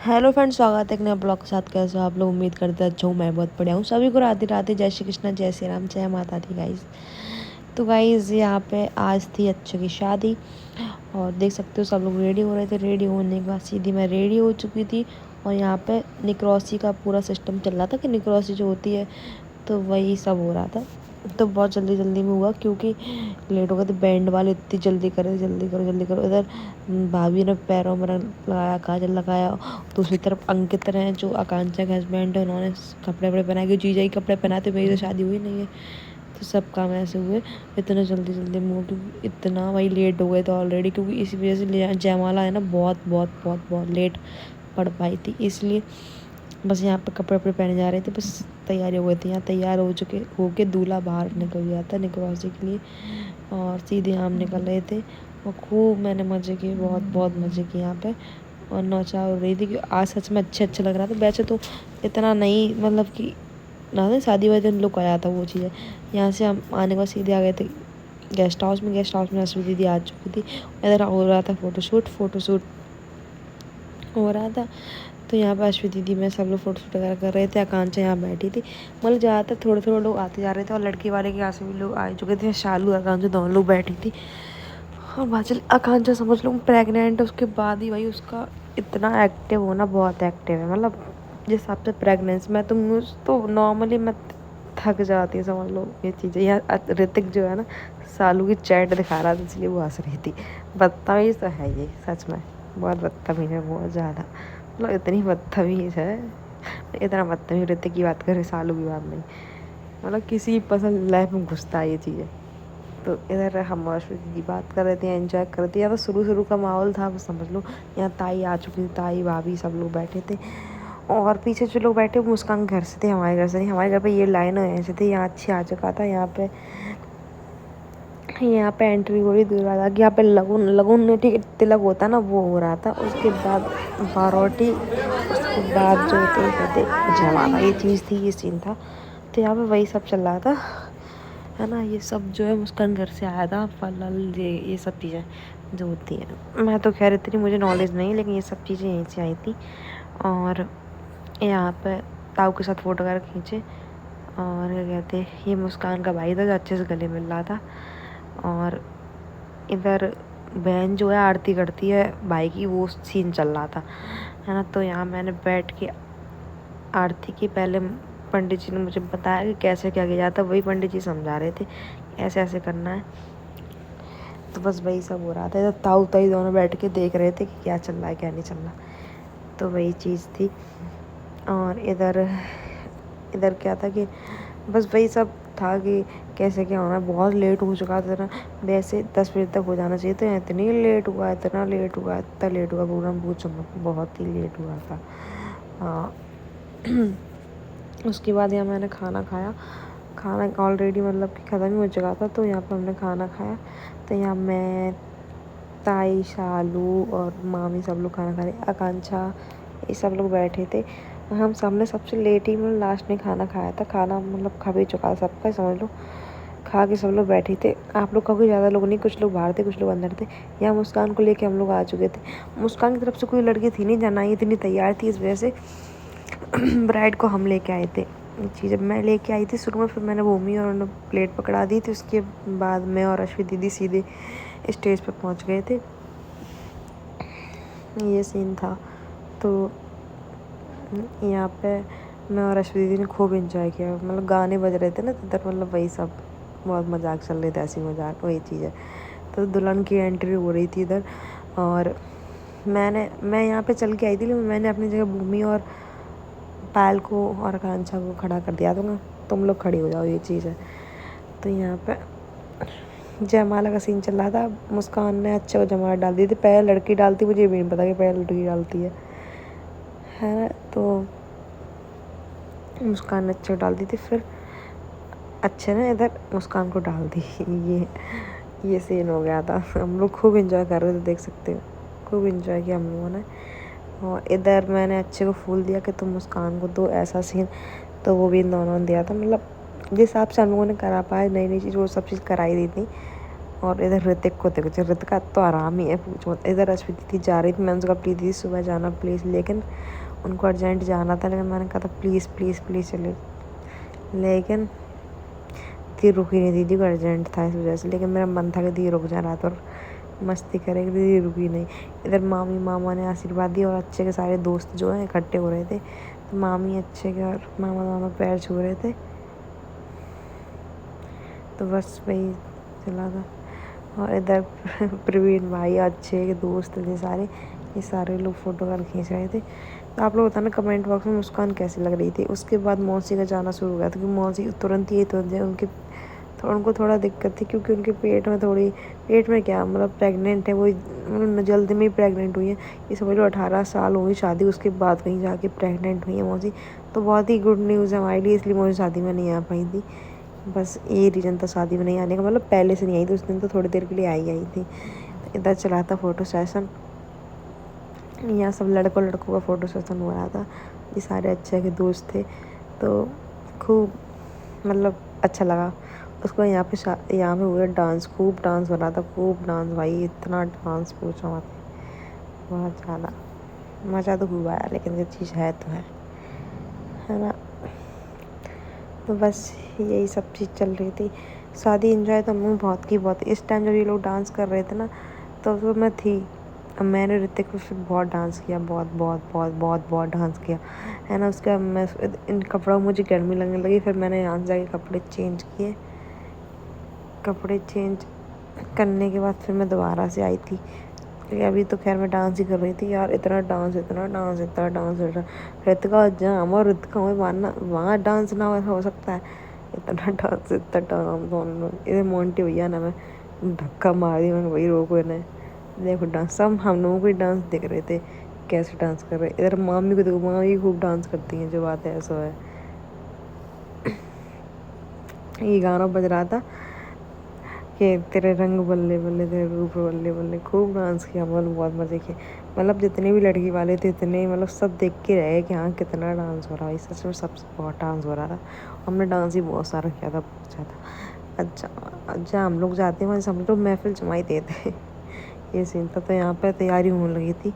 Hello friends, स्वागत है एक नए ब्लॉग के साथ। कैसे हो आप लोग? उम्मीद करते हैं अच्छा हूँ। मैं बहुत बढ़िया हूँ। सभी को राधे राधे, जय श्री कृष्ण, जय श्री राम, जय माता दी गाइस। तो गाइस यहाँ पे आज थी अच्छे की शादी और देख सकते हो सब लोग रेडी हो रहे थे। रेडी होने के बाद सीधी मैं रेडी हो चुकी थी और यहाँ पे निक्रॉसी का पूरा सिस्टम चल रहा था कि निक्रॉसी जो होती है तो वही सब हो रहा था। तो बहुत जल्दी जल्दी में हुआ क्योंकि लेट हो गए थे। बैंड वाले इतनी जल्दी करे, जल्दी करो जल्दी करो। इधर भाभी ने पैरों में लगाया, काजल लगाया। दूसरी तरफ अंकित ने, जो आकांक्षा के हस्बैंड है, उन्होंने कपड़े वपड़े पहनाए कि जीजा ही कपड़े पहनाते, मेरी तो शादी हुई नहीं है। तो सब काम ऐसे हुए इतना जल्दी जल्दी में हुआ क्योंकि इतना वही लेट हो गए थे ऑलरेडी। क्योंकि इसी वजह से जयमाला है ना, बहुत बहुत बहुत बहुत लेट पड़ पाई थी। इसलिए बस यहाँ पे कपड़े वपड़े पहने जा रहे थे, बस तैयारी हो गई थी। यहाँ तैयार होके दूल्हा बाहर निकल गया था निकलवासी के लिए और सीधे हम निकल रहे थे। और खूब मैंने मज़े किए, बहुत बहुत मज़े किए यहाँ पे। और नौचा हो रही थी कि आज सच में अच्छे लग रहा था। वैसे तो इतना नहीं, मतलब कि ना शादी वाले दिन लुक आया था वो चीज़ है। यहाँ से हम आने के बाद सीधे आ गए थे गेस्ट हाउस में। गेस्ट हाउस में अश्विनी दीदी आ चुकी थी। इधर हो रहा था फ़ोटोशूट हो रहा था। तो यहाँ पर अश्विनी दीदी में सब लोग फ़ोटोशूट वगैरह कर रहे थे। आकांक्षा यहाँ बैठी थी। मतलब ज़्यादातर थोड़े थोड़े लोग आते जा रहे थे और लड़की वाले के यहाँ से भी लोग आ चुके थे। शालू आकांक्षा दोनों लोग बैठी थी। और बाचल आकांक्षा समझ लो प्रेग्नेंट है, उसके बाद ही भाई उसका इतना एक्टिव होना, बहुत एक्टिव है। मतलब जिस हिसाब से प्रेगनेंसी में तो नॉर्मली मैं थक जाती है, समझ लो ये चीज़ें। यहाँ ऋतिक जो है ना, सालू की चैट दिखा रहा था इसलिए वो हंस रही थी। बदतमीज़ तो है ये, सच में बहुत बदतमीज़ है, बहुत ज़्यादा। मतलब इतनी बदतमीज़ है, इतना बदतमीज़ ऋतिक की बात करें, सालू की बात नहीं। मतलब किसी पसंद लाइफ में घुसता है ये चीज़ें। तो इधर हम और अश्विनी की बात कर रहे थे, एंजॉय कर रहे थे। यहाँ तो शुरू का माहौल था, बस समझ लो। यहाँ ताई आ चुकी थी, ताई भाभी सब लोग बैठे थे। और पीछे जो लोग बैठे मुस्कान घर से थे, हमारे घर से नहीं। हमारे घर पे ये लाइन ऐसे थे, यहाँ अच्छी आ चुका था। यहाँ पे एंट्री हो रही दूर वाला कि यहाँ पे लगुन लगुन में ठीक तिलक होता ना, वो हो रहा था। उसके बाद बारोटी, उसके बाद जो कहते जयमाला, ये चीज़ थी, ये सीन था। तो यहाँ पे वही सब चल रहा था, है ना। ये सब जो है मुस्कान घर से आया था, फल ये सब चीज़ें जो होती हैं। मैं तो खैर इतनी मुझे नॉलेज नहीं, लेकिन ये सब चीज़ें यहीं से आई थी। और यहाँ पे ताऊ के साथ फ़ोटो वगैरह खींचे। और क्या कहते, ये मुस्कान का भाई था जो अच्छे से गले मिल रहा था। और इधर बहन जो है आरती करती है भाई की, वो सीन चल रहा था, है ना। तो यहाँ मैंने बैठ के आरती की, पहले पंडित जी ने मुझे बताया कि कैसे क्या किया जाता है, वही पंडित जी समझा रहे थे ऐसे ऐसे करना है। तो बस वही सब हो रहा था। इधर ताऊ ताई दोनों बैठ के देख रहे थे कि क्या चल रहा है क्या नहीं चल रहा। तो वही चीज़ थी। और इधर इधर क्या था कि बस वही सब था कि कैसे क्या होना। बहुत लेट हो चुका था ना, वैसे 10 बजे तक हो जाना चाहिए। तो इतनी लेट हुआ, इतना लेट हुआ, इतना लेट हुआ, प्रोग्राम पूछो मत, बहुत ही लेट हुआ था। हाँ। उसके बाद यहाँ मैंने खाना खाया। खाना ऑलरेडी मतलब कि ख़त्म ही हो चुका था। तो यहाँ पर हमने खाना खाया। तो यहाँ मैं, ताई, शालू और मामी सब लोग खाना खा रहे। आकांक्षा, ये सब लोग बैठे थे। हम सबने सबसे लेट ही, मतलब लास्ट में खाना खाया था। खाना मतलब खा भी चुका था सबका, समझ लो। खा के सब लोग बैठे थे। आप लोग का कोई ज़्यादा लोग नहीं, कुछ लोग बाहर थे, कुछ लोग अंदर थे। यहाँ मुस्कान को लेके हम लोग आ चुके थे। मुस्कान की तरफ से कोई लड़की थी नहीं, जाना ही इतनी तैयार थी, इस वजह से ब्राइड को हम लेके आए थे। चीज़ मैं लेके आई थी शुरू में, फिर मैंने भूमि और उन्होंने प्लेट पकड़ा दी थी। उसके बाद मैं और अश्विनी दीदी सीधे स्टेज पर पहुंच गए थे। ये सीन था। तो यहाँ पे मैं और अश्विनी दीदी ने खूब इंजॉय किया। मतलब गाने बज रहे थे ना इधर, मतलब वही सब बहुत मजाक चल रहे थे, ऐसी मजाक वही चीज़ है। तो दुल्हन की एंट्री हो रही थी इधर। और मैं यहाँ पे चल के आई थी, लेकिन मैंने अपनी जगह भूमि और पायल को और आकांक्षा को खड़ा कर दिया था ना, तुम लोग खड़ी हो जाओ, ये चीज़ है। तो यहाँ पे जयमाला का सीन चल रहा था। मुस्कान ने अच्छे को जयमाला डाल दी थी। पहले लड़की डालती, मुझे भी नहीं पता कि पहले लड़की डालती है ना। तो मुस्कान ने अच्छे को डाल दी थी, फिर अच्छे ने इधर मुस्कान को डाल दी। ये सीन हो गया था। हम लोग खूब इंजॉय कर रहे थे, देख सकते हो, खूब इंजॉय किया हम लोगों ने। और इधर मैंने अच्छे को फूल दिया कि तुम मुस्कान को दो, ऐसा सीन। तो वो भी इन दोनों ने दिया था। मतलब जिस हिसाब से हम लोगों ने करा पाए, नई नई चीज़ वो सब चीज़ कराई दी थी। और इधर ऋतिक को देखो, ऋतिका तो आराम ही है, पूछो मत। इधर अश्विति थी, जा रही थी, मैंने उसका प्लीज थी सुबह जाना प्लीज़, लेकिन उनको अर्जेंट जाना था, लेकिन मैंने कहा था प्लीज़ प्लीज़ प्लीज़ चले, लेकिन दी रुकी नहीं, दीदी को अर्जेंट था इस वजह से, लेकिन मेरा मन था कि दीदी रुक जाए रात और मस्ती करेगी, दीदी रुकी नहीं। इधर मामी मामा ने आशीर्वाद दिया और अच्छे के सारे दोस्त जो हैं इकट्ठे हो रहे थे, तो मामी अच्छे के और मामा पैर छू रहे थे, तो बस वही चला था। और इधर प्रवीण भाई अच्छे के दोस्त थे सारे, ये सारे लोग फ़ोटो खींच रहे थे। तो आप लोग बताना कमेंट बॉक्स में मुस्कान कैसी लग रही थी। उसके बाद मौसी का जाना शुरू हो गया था, क्योंकि मौसी तुरंत उनको थोड़ा दिक्कत थी, क्योंकि उनके पेट में क्या मतलब प्रेग्नेंट है वो, मतलब जल्दी में ही प्रेग्नेंट हुई है। ये समझ लो 18 साल हो गई शादी, उसके बाद कहीं जाके प्रेग्नेंट हुई है मौसी। तो बहुत ही गुड न्यूज़ है हमारे लिए, इसलिए मौसी शादी में नहीं आ पाई थी। बस ये रीज़न था शादी में नहीं आने का, मतलब पहले से नहीं आई थी, उस दिन तो थोड़ी देर के लिए आई थी। तो इधर चला था फ़ोटो सेशन, यहाँ सब लड़कों का फ़ोटो सेशन हो रहा था, ये सारे अच्छे के दोस्त थे, तो खूब मतलब अच्छा लगा उसको। यहाँ पे हुआ डांस, खूब डांस हो रहा था, खूब डांस भाई, इतना डांस पूछो मत, बहुत ज़्यादा मज़ा तो खूब आया, लेकिन ये चीज़ है तो है ना। तो बस यही सब चीज़ चल रही थी। शादी एंजॉय तो हमने बहुत की, बहुत। इस टाइम जब ये लोग डांस कर रहे थे ना, तो मैं थी, अब मैंने ऋतिक पे फिर बहुत डांस किया, बहुत डांस किया, है ना। उसके बाद मैं इन कपड़ों में मुझे गर्मी लगने लगी, फिर मैंने यहाँ जाके कपड़े चेंज किए। कपड़े चेंज करने के बाद फिर मैं दोबारा से आई थी, क्योंकि अभी तो खैर मैं डांस ही कर रही थी यार। इतना डांस ऋतिका जाम और ऋतिका में मानना वहाँ डांस ना हो सकता है, इतना डांस इधर मोंटी भैया ना, मैं धक्का मार दी, मैं वही रोको इन्हें, देखो डांस, सब हम लोगों को ही डांस देख रहे थे कैसे डांस कर रहे। इधर मामी को देखो, मामी खूब डांस करती हैं, जो बात है ऐसा है। ये गाना बज रहा था कि तेरे रंग बल्ले बल्ले, तेरे रूप बल्ले बल्ले, खूब डांस किया, मतलब बहुत मज़े किए। मतलब जितने भी लड़की वाले थे इतने, मतलब सब देख के रहे कि हाँ कितना डांस हो रहा है, सच में सबसे बहुत डांस हो रहा था। हमने डांस ही बहुत सारा किया था, बहुत ज़्यादा। अच्छा हम लोग जाते हैं वहाँ, हम लोग महफिल जमाई देते ये सीन था। तो यहाँ पर तैयारी होने लगी थी,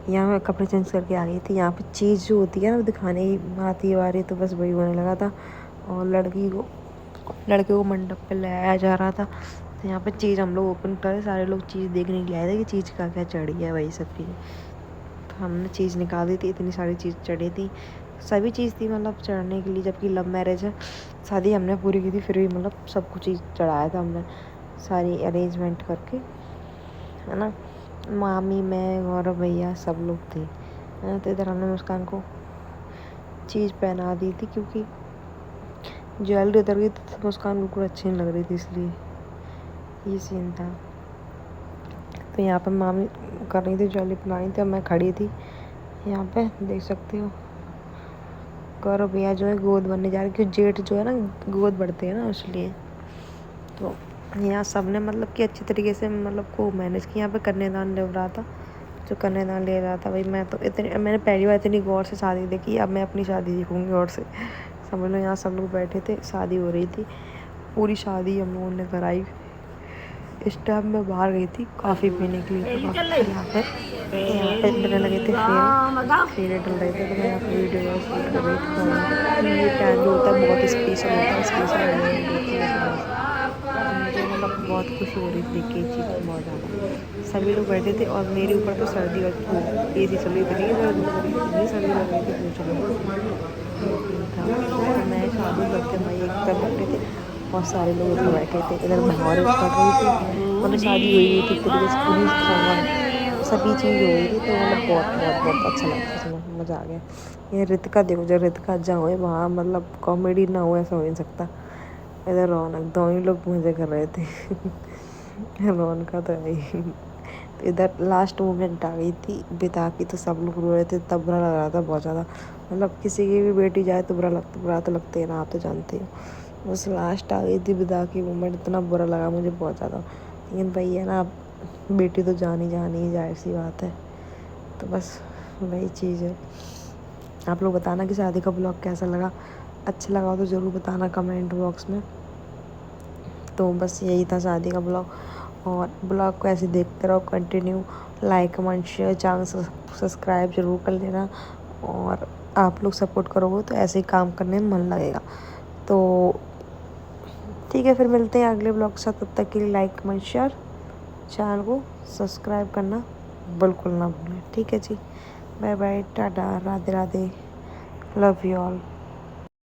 यहाँ मैं कपड़े चेंज करके आ गई थी। यहाँ पे चीज़ जो होती है ना वो दिखाने ही आती है बारी, तो बस वही होने लगा था। और लड़के को मंडप पे ले आया जा रहा था, तो यहाँ पे चीज़ हम लोग ओपन करे, सारे लोग चीज़ देखने के लिए आए थे कि चीज़ का क्या चढ़ी है, वही सब चीज़। तो हमने चीज़ निकाल दी थी, इतनी सारी चीज़ चढ़ी थी, सभी चीज़ थी मतलब चढ़ने के लिए। जबकि लव मैरिज है, शादी हमने पूरी की थी, फिर भी मतलब सब कुछ चीज़ चढ़ाया था हमने, सारी अरेंजमेंट करके, है ना। मामी, मैं, गौरव भैया, सब लोग थे। तो इधर हमने मुस्कान को चीज़ पहना दी थी, क्योंकि ज्वेलरी उतर गई तो मुस्कान बिल्कुल अच्छी नहीं लग रही थी, इसलिए ये सीन था। तो यहाँ पर मामी कर रही थी, ज्वेलरी पहनाई थी, और मैं खड़ी थी यहाँ पे, देख सकते हो। गौरव भैया जो है गोद बनने जा रहे, क्योंकि जेठ जो है ना गोद बढ़ते हैं ना, इसलिए। तो यहाँ सब ने मतलब कि अच्छी तरीके से मतलब को मैनेज किया। यहाँ पे कन्यादान ले रहा था, जो कन्यादान ले रहा था भाई, मैंने पहली बार इतनी गौर से शादी देखी, अब मैं अपनी शादी देखूँगी गौर से, समझ लो। यहाँ सब लोग बैठे थे, शादी हो रही थी, पूरी शादी हम लोगों ने कराई। इस टाइम मैं बाहर गई थी कॉफ़ी पीने के लिए, तो यहाँ पे मिलने लगे थे, फेरे डल रहे थे, तो मैं यहाँ पे वीडियो शूट कर रही थी। ये टाइम जो होता है बहुत स्पेशल होता है, स्पेशल मुझे मतलब बहुत खुशी हो रही थी देख के ये चीज़, बहुत ज़्यादा। सभी लोग बैठे थे और मेरे ऊपर तो सर्दी और ए सी चल रही थी, इतनी सर्दी लग रही थी पूछो था। तो मैं शादी करते भाई एक तरफ बैठे थे, बहुत सारे लोग उधर बैठे थे, इधर बहौर पड़ रही थी, मतलब शादी हुई थी पूरी सभी चीज़ हो रही थी। तो मतलब बहुत अच्छा लगा, उसमें मज़ा आ गया। ये ऋतिका देखो, जब ऋतिका जहाँ हुए वहाँ मतलब कॉमेडी ना हो ऐसा हो नहीं सकता। इधर रौनक, दोनों ही लोग मज़े कर रहे थे रौनक का तो है ही। तो इधर लास्ट मोमेंट आ गई थी बिता की, तो सब लोग रो रहे थे, तब बुरा लग रहा था बहुत ज़्यादा। मतलब किसी की भी बेटी जाए तो बुरा तो लगते है ना, आप तो जानते हो। बस लास्ट आ गई थी बिता की मोमेंट, इतना बुरा लगा मुझे बहुत ज़्यादा, लेकिन भाई है ना, बेटी तो जानी ही, जाहिर सी बात है। तो बस वही चीज़ है। आप लोग बताना कि शादी का ब्लॉग कैसा लगा, अच्छा लगा हो तो ज़रूर बताना कमेंट बॉक्स में। तो बस यही था शादी का ब्लॉग। और ब्लॉग को ऐसे देखते रहो continue, like comment share, channel subscribe जरूर कर लेना। और आप लोग सपोर्ट करोगे तो ऐसे ही काम करने में मन लगेगा। तो ठीक है, फिर मिलते हैं अगले ब्लॉग के साथ। तब तक के लिए लाइक कमेंट शेयर, चैनल को सब्सक्राइब करना बिल्कुल ना भूलें। ठीक है जी, बाय बाय, टाटा, Radhe Radhe, love you all.